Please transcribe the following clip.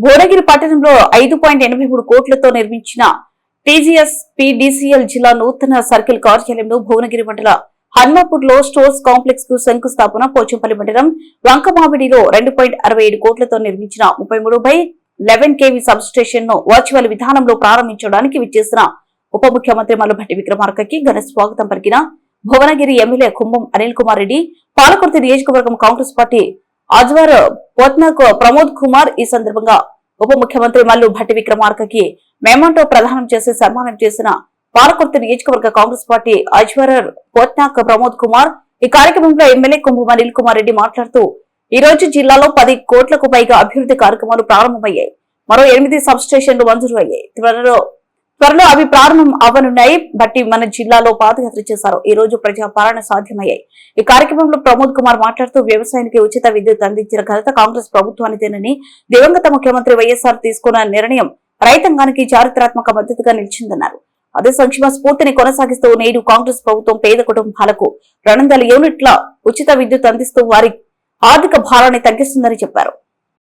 భువనగిరి పట్టణంలో 5.83 కోట్లతో నిర్మించిన టీజీఎస్ పీడీసీఎల్ జిల్లా నూతన సర్కిల్ కార్యాలయంలో భువనగిరి మండల హన్మాపూర్ లో స్టోర్స్ కాంప్లెక్స్ కు శంకుస్థాపన. పోచంపల్లి మండలం వంకమామిడిలో 2.67 కోట్లతో నిర్మించిన 33/11 kV సబ్ స్టేషన్ ను వర్చువల్ విధానంలో ప్రారంభించడానికి విచ్చేసిన ఉప ముఖ్యమంత్రి మల్లుభట్టి విక్రమార్కకి ఘన స్వాగతం పలికిన భువనగిరి ఎమ్మెల్యే కుంభం అనిల్ కుమార్ రెడ్డి, పాలకుర్తి నియోజకవర్గం కాంగ్రెస్ పార్టీ అజ్వర్ పోత్నాక్ ప్రమోద్ కుమార్ ఈ సందర్భంగా ఉప ముఖ్యమంత్రి మల్లుభట్టి విక్రమార్కకి మెమంటో ప్రదానం చేసి సన్మానం చేసిన పాలకుర్తి నియోజకవర్గ కాంగ్రెస్ పార్టీ అజ్వర్ పోత్నాక్ ప్రమోద్ కుమార్. ఈ కార్యక్రమంలో ఎమ్మెల్యే కుంభం అనిల్ కుమార్ రెడ్డి మాట్లాడుతూ ఈ రోజు జిల్లాలో 10 కోట్లకు పైగా అభివృద్ధి కార్యక్రమాలు ప్రారంభమయ్యాయి. మరో 8 సబ్ స్టేషన్లు మంజూరు అయ్యాయి. త్వరలో అవి ప్రారంభం అవ్వనున్నాయి. బట్టి మన జిల్లాలో పాదయాత్ర చేశారు. ఈ రోజు ప్రజాపాలన సాధ్యమయ్యాయి. ఈ కార్యక్రమంలో ప్రమోద్ కుమార్ మాట్లాడుతూ వ్యవసాయానికి ఉచిత విద్యుత్ అందించిన ఘనత కాంగ్రెస్ ప్రభుత్వానిదేనని, దివంగత ముఖ్యమంత్రి వైఎస్ఆర్ తీసుకున్న నిర్ణయం రైతాంగానికి చారిత్రాత్మక మద్దతుగా నిలిచిందన్నారు. అదే సంక్షేమ స్ఫూర్తిని కొనసాగిస్తూ నేడు కాంగ్రెస్ ప్రభుత్వం పేద కుటుంబాలకు 200 యూనిట్ల ఉచిత విద్యుత్ అందిస్తూ వారి ఆర్థిక భారాన్ని తగ్గిస్తుందని చెప్పారు.